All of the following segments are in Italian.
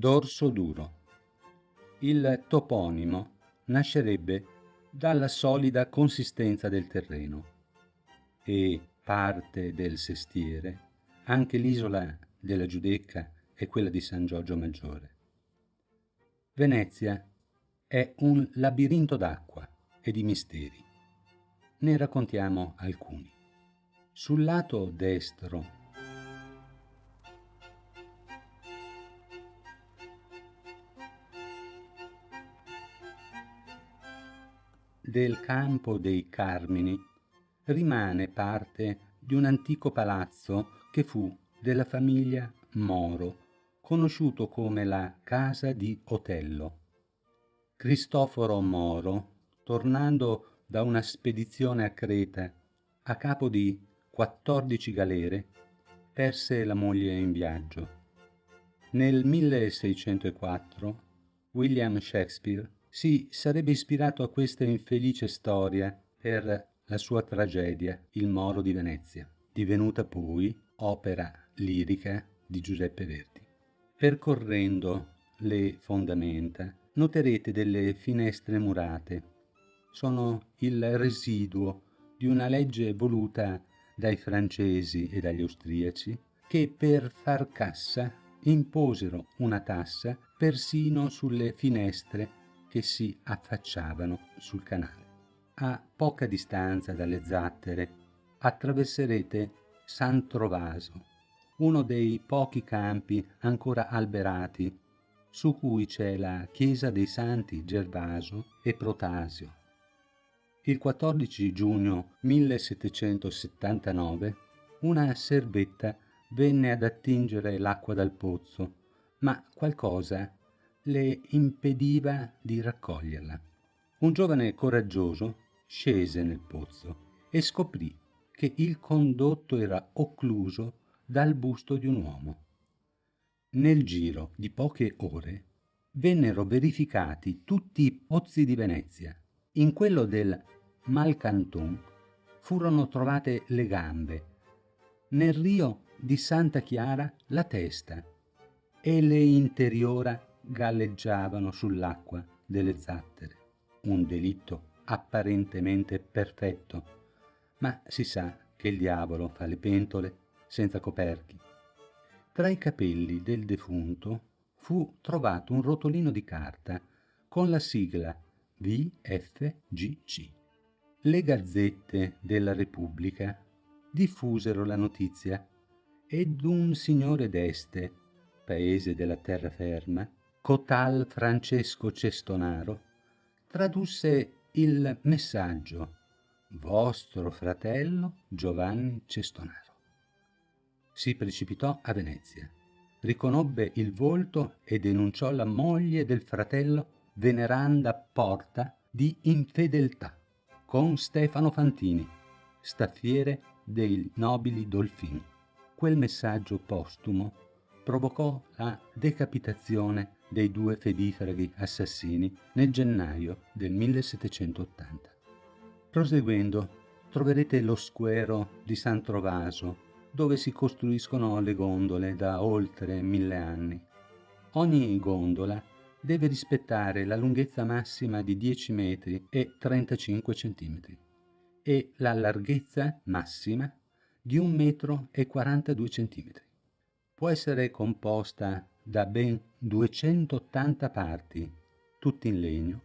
Dorso duro. Il toponimo nascerebbe dalla solida consistenza del terreno e parte del sestiere, anche l'isola della Giudecca e quella di San Giorgio Maggiore. Venezia è un labirinto d'acqua e di misteri. Ne raccontiamo alcuni. Sul lato destro del Campo dei Carmini rimane parte di un antico palazzo che fu della famiglia Moro, conosciuto come la Casa di Otello. Cristoforo Moro, tornando da una spedizione a Creta a capo di 14 galere, perse la moglie in viaggio. Nel 1604 William Shakespeare si sarebbe ispirato a questa infelice storia per la sua tragedia Il Moro di Venezia, divenuta poi opera lirica di Giuseppe Verdi. Percorrendo le fondamenta noterete delle finestre murate. Sono il residuo di una legge voluta dai francesi e dagli austriaci che per far cassa imposero una tassa persino sulle finestre che si affacciavano sul canale. A poca distanza dalle Zattere attraverserete San Trovaso, uno dei pochi campi ancora alberati su cui c'è la chiesa dei santi Gervaso e Protasio. Il 14 giugno 1779 una serbetta venne ad attingere l'acqua dal pozzo, ma qualcosa le impediva di raccoglierla. Un giovane coraggioso scese nel pozzo e scoprì che il condotto era occluso dal busto di un uomo. Nel giro di poche ore vennero verificati tutti i pozzi di Venezia. In quello del Malcanton furono trovate le gambe, nel Rio di Santa Chiara la testa e le interiora galleggiavano sull'acqua delle Zattere. Un delitto apparentemente perfetto, ma si sa che il diavolo fa le pentole senza coperchi. Tra i capelli del defunto fu trovato un rotolino di carta con la sigla VFGC. Le gazzette della Repubblica diffusero la notizia ed un signore d'Este, paese della terraferma, cotal Francesco Cestonaro, tradusse il messaggio: vostro fratello Giovanni Cestonaro. Si precipitò a Venezia, riconobbe il volto e denunciò la moglie del fratello veneranda Porta di infedeltà con Stefano Fantini, staffiere dei nobili Dolfini. Quel messaggio postumo provocò la decapitazione dei due fedifraghi assassini nel gennaio del 1780. Proseguendo, troverete lo squero di San Trovaso, dove si costruiscono le gondole da oltre 1000 anni. Ogni gondola deve rispettare la lunghezza massima di 10 metri e 35 centimetri e la larghezza massima di 1 metro e 42 centimetri. Può essere composta da ben 280 parti, tutte in legno,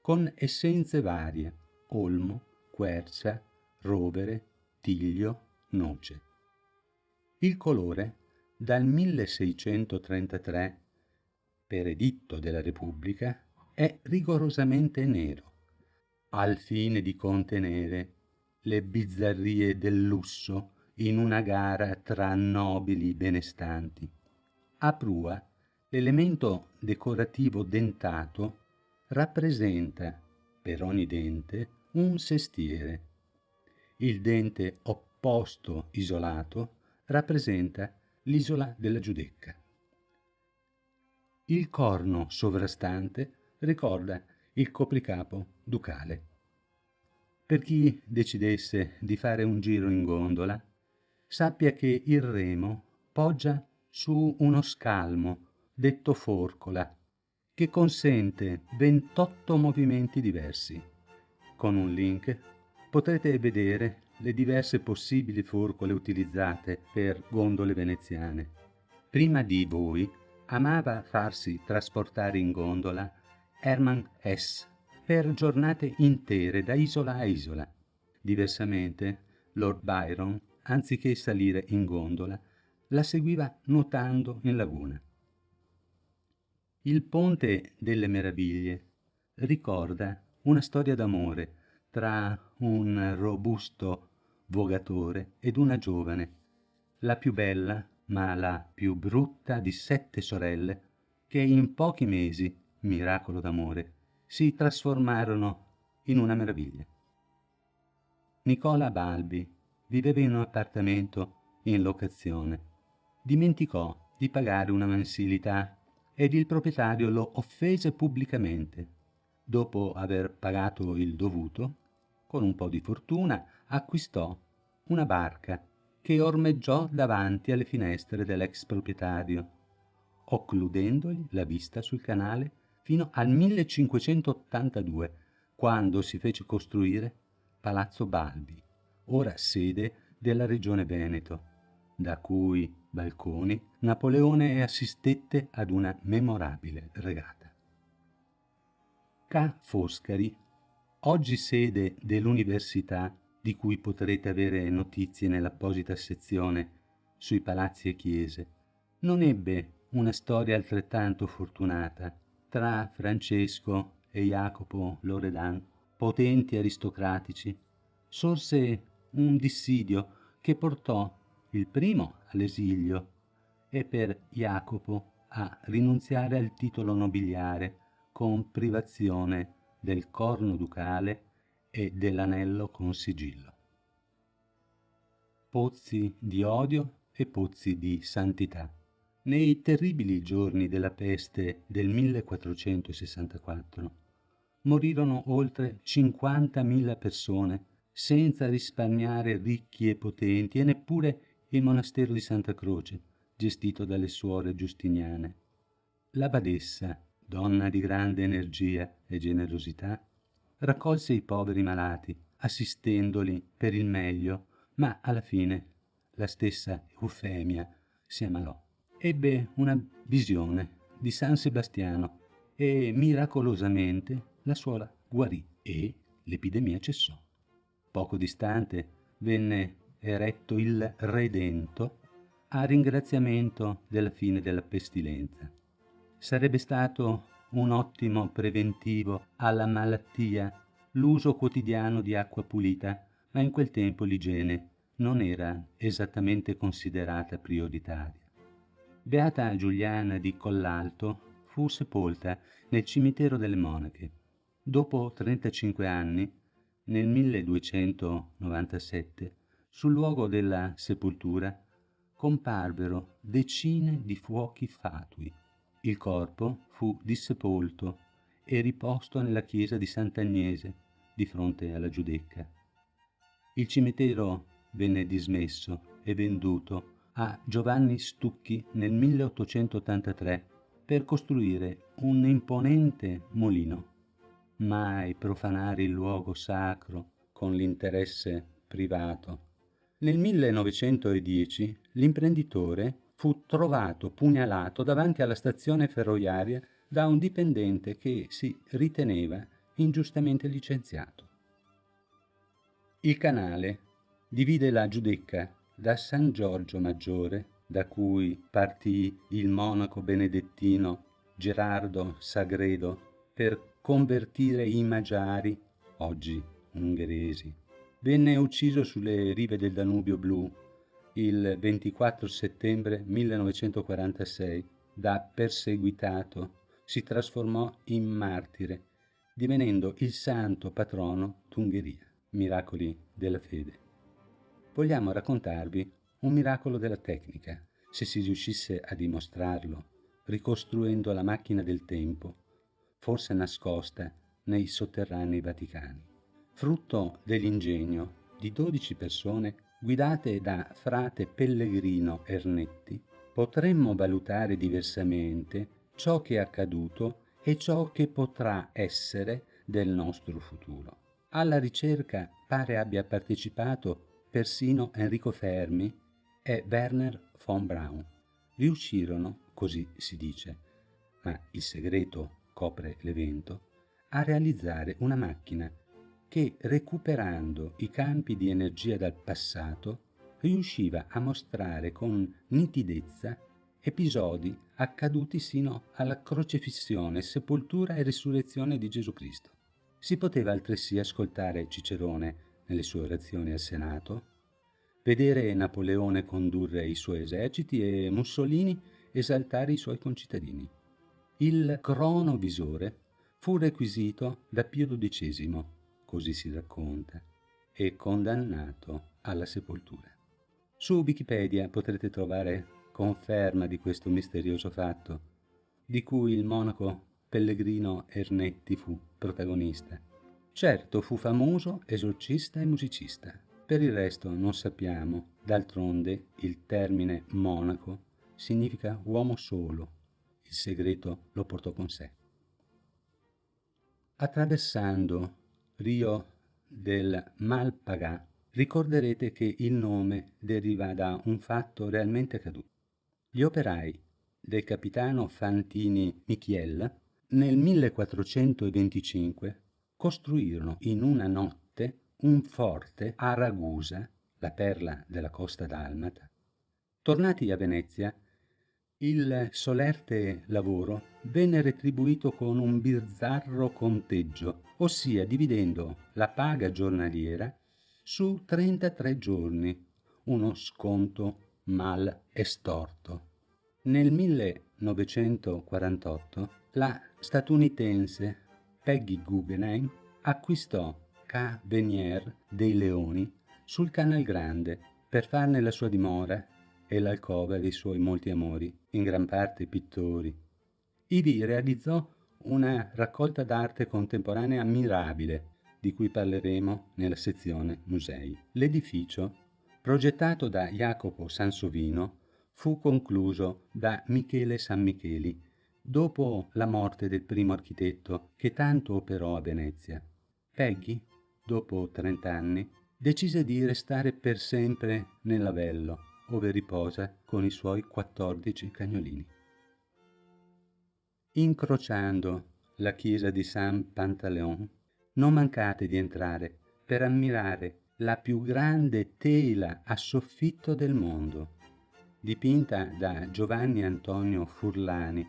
con essenze varie: olmo, quercia, rovere, tiglio, noce. Il colore, dal 1633, per editto della Repubblica, è rigorosamente nero, al fine di contenere le bizzarrie del lusso in una gara tra nobili benestanti. A prua, l'elemento decorativo dentato rappresenta, per ogni dente, un sestiere. Il dente opposto isolato rappresenta l'isola della Giudecca. Il corno sovrastante ricorda il copricapo ducale. Per chi decidesse di fare un giro in gondola, sappia che il remo poggia su uno scalmo detto forcola, che consente 28 movimenti diversi. Con un link potrete vedere le diverse possibili forcole utilizzate per gondole veneziane. Prima di voi amava farsi trasportare in gondola Hermann Hesse per giornate intere da isola a isola. Diversamente, Lord Byron, anziché salire in gondola, la seguiva nuotando in laguna. Il Ponte delle Meraviglie ricorda una storia d'amore tra un robusto vogatore ed una giovane, la più bella ma la più brutta di 7 sorelle, che in pochi mesi, miracolo d'amore, si trasformarono in una meraviglia. Nicola Balbi viveva in un appartamento in locazione. Dimenticò di pagare una mensilità ed il proprietario lo offese pubblicamente. Dopo aver pagato il dovuto, con un po' di fortuna acquistò una barca che ormeggiò davanti alle finestre dell'ex proprietario, occludendogli la vista sul canale fino al 1582, quando si fece costruire Palazzo Balbi, ora sede della Regione Veneto, da cui balconi Napoleone assistette ad una memorabile regata. Ca' Foscari, oggi sede dell'università, di cui potrete avere notizie nell'apposita sezione sui palazzi e chiese, non ebbe una storia altrettanto fortunata. Tra Francesco e Jacopo Loredan, potenti aristocratici, sorse un dissidio che portò il primo all'esilio e per Jacopo a rinunziare al titolo nobiliare con privazione del corno ducale e dell'anello con sigillo. Pozzi di odio e pozzi di santità. Nei terribili giorni della peste del 1464 morirono oltre 50.000 persone senza risparmiare ricchi e potenti e neppure il monastero di Santa Croce, gestito dalle suore giustiniane. La badessa, donna di grande energia e generosità, raccolse i poveri malati, assistendoli per il meglio, ma alla fine la stessa Eufemia si ammalò. Ebbe una visione di San Sebastiano e miracolosamente la suora guarì e l'epidemia cessò. Poco distante venne eretto il Redento a ringraziamento della fine della pestilenza. Sarebbe stato un ottimo preventivo alla malattia l'uso quotidiano di acqua pulita, ma in quel tempo l'igiene non era esattamente considerata prioritaria. Beata Giuliana di Collalto fu sepolta nel cimitero delle monache. Dopo 35 anni, nel 1297, sul luogo della sepoltura comparvero decine di fuochi fatui. Il corpo fu dissepolto e riposto nella chiesa di Sant'Agnese, di fronte alla Giudecca. Il cimitero venne dismesso e venduto a Giovanni Stucchi nel 1883 per costruire un imponente mulino. Mai profanare il luogo sacro con l'interesse privato. Nel 1910 l'imprenditore fu trovato pugnalato davanti alla stazione ferroviaria da un dipendente che si riteneva ingiustamente licenziato. Il canale divide la Giudecca da San Giorgio Maggiore, da cui partì il monaco benedettino Gerardo Sagredo per convertire i magiari, oggi ungheresi. Venne ucciso sulle rive del Danubio Blu il 24 settembre 1946. Da perseguitato si trasformò in martire, divenendo il santo patrono d'Ungheria. Miracoli della fede. Vogliamo raccontarvi un miracolo della tecnica, se si riuscisse a dimostrarlo, ricostruendo la macchina del tempo, forse nascosta nei sotterranei vaticani, frutto dell'ingegno di 12 persone guidate da frate Pellegrino Ernetti, potremmo valutare diversamente ciò che è accaduto e ciò che potrà essere del nostro futuro. Alla ricerca pare abbia partecipato persino Enrico Fermi e Werner von Braun. Riuscirono, così si dice, ma il segreto copre l'evento, a realizzare una macchina che, recuperando i campi di energia dal passato, riusciva a mostrare con nitidezza episodi accaduti sino alla crocefissione, sepoltura e risurrezione di Gesù Cristo. Si poteva altresì ascoltare Cicerone nelle sue orazioni al Senato, vedere Napoleone condurre i suoi eserciti e Mussolini esaltare i suoi concittadini. Il cronovisore fu requisito da Pio XII, così si racconta, e condannato alla sepoltura. Su Wikipedia potrete trovare conferma di questo misterioso fatto, di cui il monaco Pellegrino Ernetti fu protagonista. Certo, fu famoso esorcista e musicista. Per il resto non sappiamo, d'altronde il termine monaco significa uomo solo. Il segreto lo portò con sé. Attraversando Rio del Malpagà, ricorderete che il nome deriva da un fatto realmente accaduto. Gli operai del capitano Fantini Michiel nel 1425 costruirono in una notte un forte a Ragusa, la perla della costa dalmata. Tornati a Venezia, il solerte lavoro venne retribuito con un bizzarro conteggio, ossia dividendo la paga giornaliera su 33 giorni, uno sconto mal estorto. Nel 1948 la statunitense Peggy Guggenheim acquistò Ca' Venier dei Leoni sul Canal Grande per farne la sua dimora e l'alcova dei suoi molti amori, in gran parte pittori. Ivi realizzò una raccolta d'arte contemporanea ammirabile, di cui parleremo nella sezione musei. L'edificio, progettato da Jacopo Sansovino, fu concluso da Michele Sammicheli, dopo la morte del primo architetto che tanto operò a Venezia. Peggy, dopo 30 anni, decise di restare per sempre nell'Avello, ove riposa con i suoi 14 cagnolini. Incrociando la chiesa di San Pantaleon, non mancate di entrare per ammirare la più grande tela a soffitto del mondo, dipinta da Giovanni Antonio Furlani,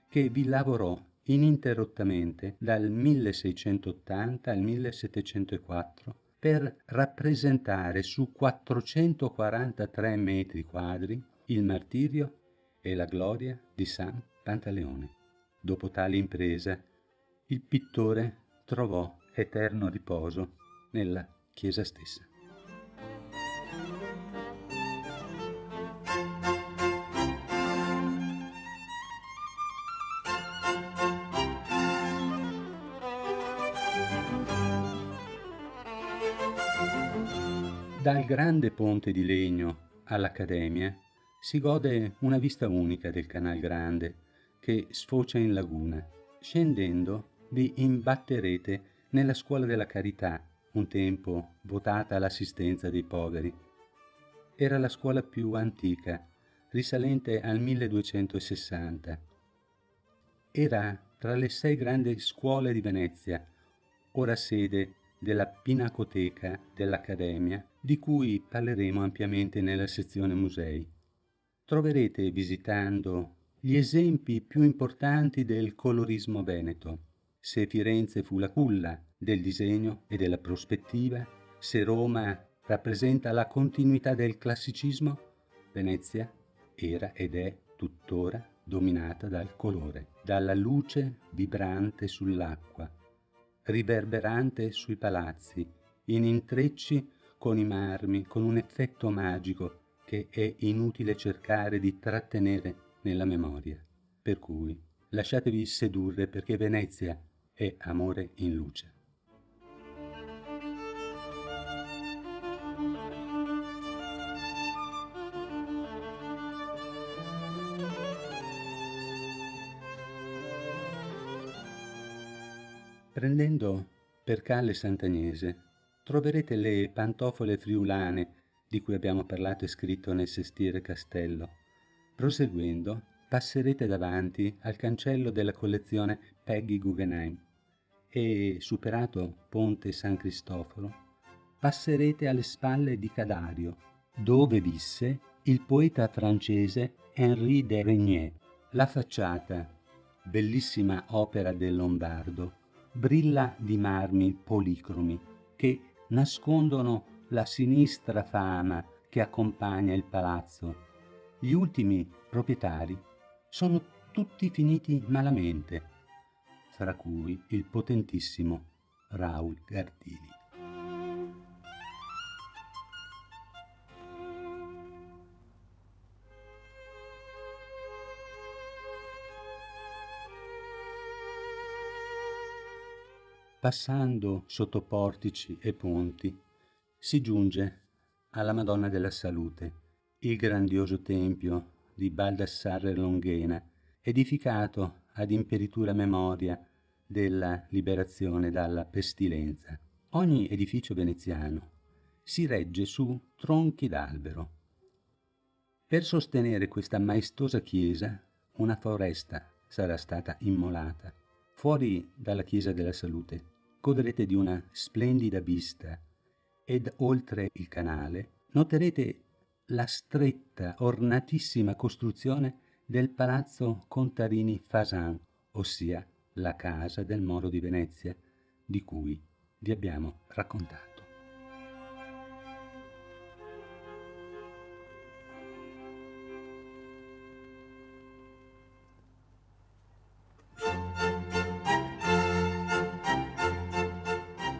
che vi lavorò ininterrottamente dal 1680 al 1704 per rappresentare su 443 metri quadri il martirio e la gloria di San Pantaleone. Dopo tale impresa, il pittore trovò eterno riposo nella chiesa stessa. Dal grande ponte di legno all'Accademia si gode una vista unica del Canal Grande che sfocia in laguna. Scendendo vi imbatterete nella Scuola della Carità, un tempo votata all'assistenza dei poveri. Era la scuola più antica, risalente al 1260. Era tra le 6 grandi scuole di Venezia, ora sede della Pinacoteca dell'Accademia, di cui parleremo ampiamente nella sezione musei. Troverete, visitando, gli esempi più importanti del colorismo veneto. Se Firenze fu la culla del disegno e della prospettiva, se Roma rappresenta la continuità del classicismo, Venezia era ed è tuttora dominata dal colore, dalla luce vibrante sull'acqua, riverberante sui palazzi, in intrecci con i marmi, con un effetto magico che è inutile cercare di trattenere nella memoria. Per cui lasciatevi sedurre, perché Venezia è amore in luce. Prendendo per Calle Sant'Agnese troverete le pantofole friulane di cui abbiamo parlato e scritto nel Sestiere Castello. Proseguendo, passerete davanti al cancello della collezione Peggy Guggenheim e, superato Ponte San Cristoforo, passerete alle spalle di Cadario, dove visse il poeta francese Henri de Regnier. La facciata, bellissima opera del Lombardo, brilla di marmi policromi che nascondono la sinistra fama che accompagna il palazzo. Gli ultimi proprietari sono tutti finiti malamente, fra cui il potentissimo Raoul Gardini. Passando sotto portici e ponti, si giunge alla Madonna della Salute, il grandioso tempio di Baldassarre Longhena, edificato ad imperitura memoria della liberazione dalla pestilenza. Ogni edificio veneziano si regge su tronchi d'albero. Per sostenere questa maestosa chiesa, una foresta sarà stata immolata. Fuori dalla Chiesa della Salute godrete di una splendida vista ed oltre il canale noterete la stretta, ornatissima costruzione del Palazzo Contarini Fasan, ossia la casa del Moro di Venezia, di cui vi abbiamo raccontato.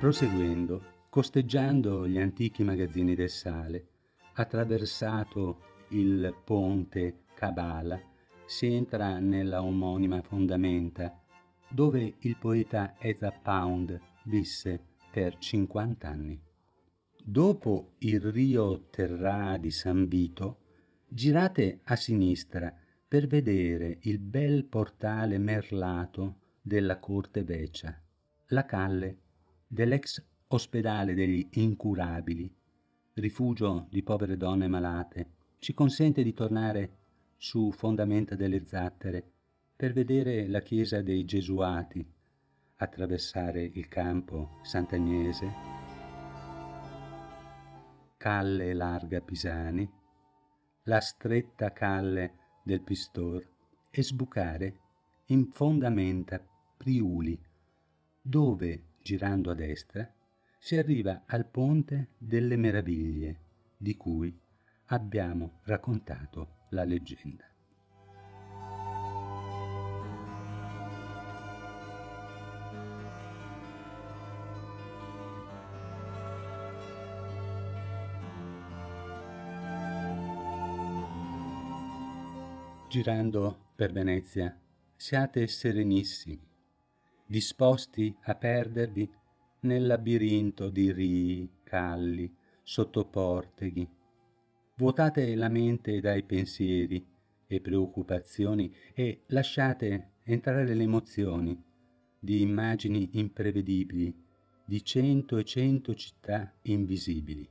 Proseguendo, costeggiando gli antichi magazzini del sale, attraversato il ponte Cabala, si entra nella omonima fondamenta, dove il poeta Ezra Pound visse per 50 anni. Dopo il Rio Terrà di San Vito, girate a sinistra per vedere il bel portale merlato della Corte Vecchia, la calle dell'ex ospedale degli incurabili, rifugio di povere donne malate, ci consente di tornare su Fondamenta delle Zattere per vedere la chiesa dei Gesuati, attraversare il campo Sant'Agnese, Calle Larga Pisani, la stretta calle del Pistor e sbucare in Fondamenta Priuli, dove, girando a destra, si arriva al Ponte delle Meraviglie, di cui abbiamo raccontato la leggenda. Girando per Venezia, siate serenissimi, disposti a perdervi nel labirinto di rii, calli, sottoporteghi. Vuotate la mente dai pensieri e preoccupazioni e lasciate entrare le emozioni di immagini imprevedibili, di 100 e 100 città invisibili.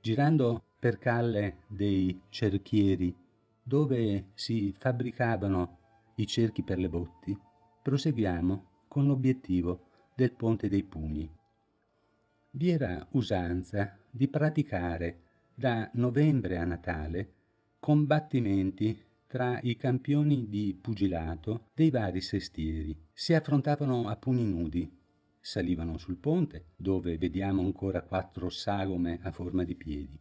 Girando per calle dei cerchieri, dove si fabbricavano i cerchi per le botti, proseguiamo con l'obiettivo del Ponte dei Pugni. Vi era usanza di praticare da novembre a Natale combattimenti tra i campioni di pugilato dei vari sestieri. Si affrontavano a pugni nudi, salivano sul ponte, dove vediamo ancora 4 sagome a forma di piedi.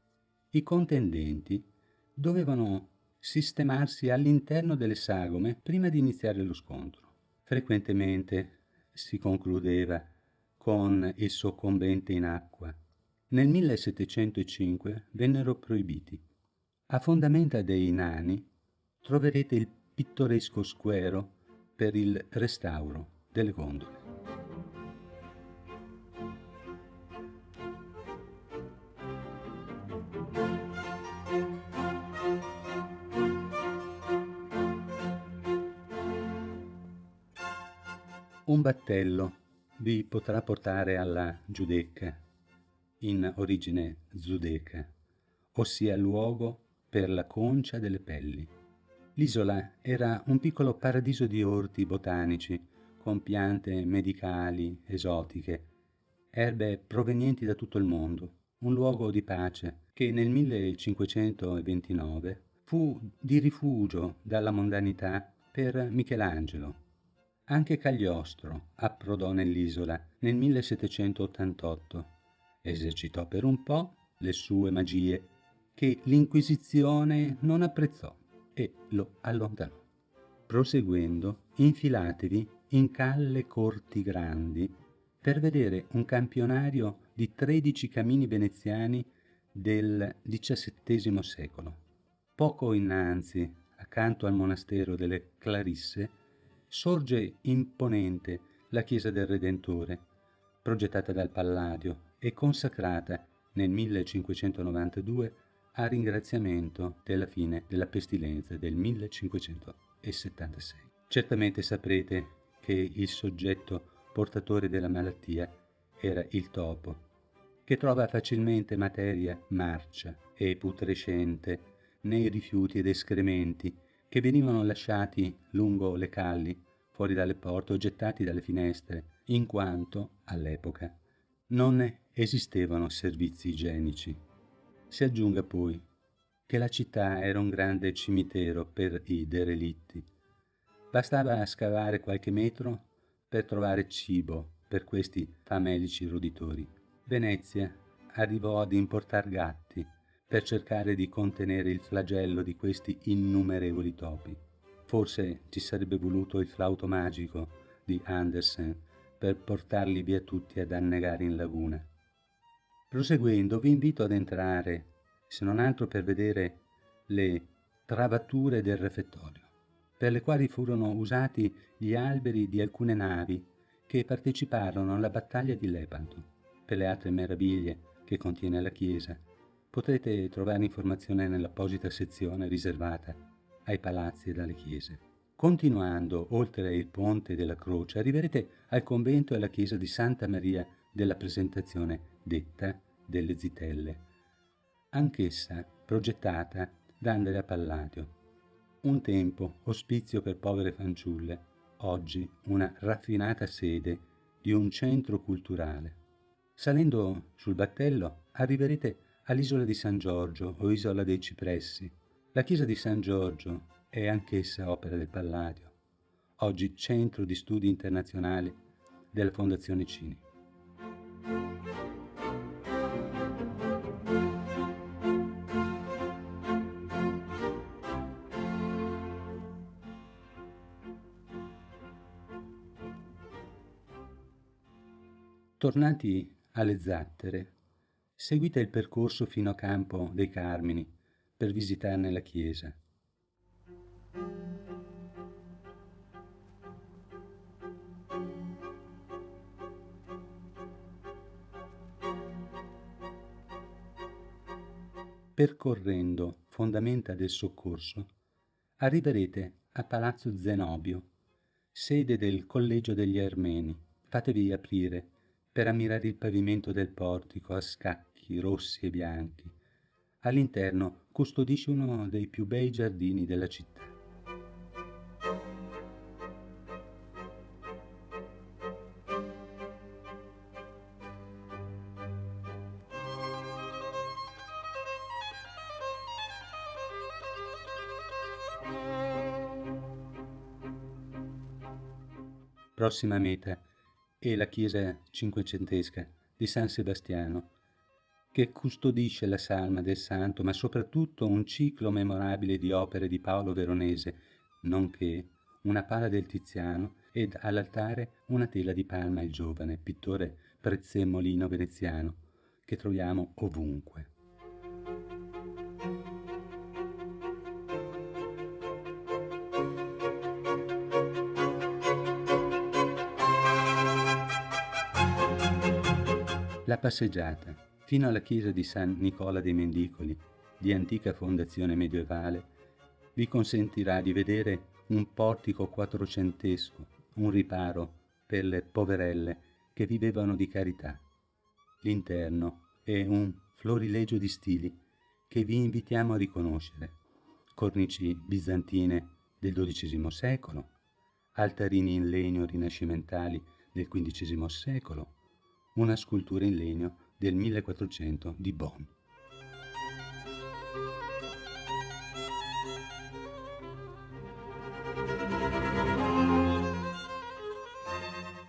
I contendenti dovevano sistemarsi all'interno delle sagome prima di iniziare lo scontro. Frequentemente si concludeva con il soccombente in acqua. Nel 1705 vennero proibiti. A Fondamenta dei Nani troverete il pittoresco squero per il restauro delle gondole. Un battello vi potrà portare alla Giudecca, in origine Zudeca, ossia luogo per la concia delle pelli. L'isola era un piccolo paradiso di orti botanici, con piante medicali esotiche, erbe provenienti da tutto il mondo, un luogo di pace che nel 1529 fu di rifugio dalla mondanità per Michelangelo. Anche Cagliostro approdò nell'isola nel 1788. Esercitò per un po' le sue magie che l'Inquisizione non apprezzò e lo allontanò. Proseguendo, infilatevi in calle corti grandi per vedere un campionario di 13 camini veneziani del XVII secolo. Poco innanzi, accanto al monastero delle Clarisse, sorge imponente la chiesa del Redentore, progettata dal Palladio e consacrata nel 1592 a ringraziamento della fine della pestilenza del 1576. Certamente saprete che il soggetto portatore della malattia era il topo, che trova facilmente materia marcia e putrescente nei rifiuti ed escrementi che venivano lasciati lungo le calli, fuori dalle porte o gettati dalle finestre, in quanto, all'epoca, non esistevano servizi igienici. Si aggiunga poi che la città era un grande cimitero per i derelitti. Bastava scavare qualche metro per trovare cibo per questi famelici roditori. Venezia arrivò ad importar gatti per cercare di contenere il flagello di questi innumerevoli topi. Forse ci sarebbe voluto il flauto magico di Andersen per portarli via tutti ad annegare in laguna. Proseguendo, vi invito ad entrare, se non altro per vedere le travature del refettorio, per le quali furono usati gli alberi di alcune navi che parteciparono alla battaglia di Lepanto. Per le altre meraviglie che contiene la chiesa, potrete trovare informazione nell'apposita sezione riservata ai palazzi e alle chiese. Continuando oltre il ponte della Croce, arriverete al convento e alla chiesa di Santa Maria della Presentazione, detta delle Zitelle, anch'essa progettata da Andrea Palladio. Un tempo ospizio per povere fanciulle, oggi una raffinata sede di un centro culturale. Salendo sul battello arriverete all'isola di San Giorgio o isola dei Cipressi. La chiesa di San Giorgio è anch'essa opera del Palladio, oggi centro di studi internazionali della Fondazione Cini. Tornati alle Zattere, seguite il percorso fino a Campo dei Carmini per visitarne la chiesa. Percorrendo fondamenta del soccorso, arriverete a Palazzo Zenobio, sede del Collegio degli Armeni. Fatevi aprire per ammirare il pavimento del portico a scacchi rossi e bianchi. All'interno custodisce uno dei più bei giardini della città. Prossima meta è la chiesa cinquecentesca di San Sebastiano, che custodisce la salma del santo, ma soprattutto un ciclo memorabile di opere di Paolo Veronese, nonché una pala del Tiziano ed all'altare una tela di Palma il Giovane, pittore prezzemolino veneziano, che troviamo ovunque. La passeggiata fino alla chiesa di San Nicola dei Mendicoli, di antica fondazione medievale, vi consentirà di vedere un portico quattrocentesco, un riparo per le poverelle che vivevano di carità. L'interno è un florilegio di stili che vi invitiamo a riconoscere: cornici bizantine del XII secolo, altarini in legno rinascimentali del XV secolo, una scultura in legno del 1400 di Bonn.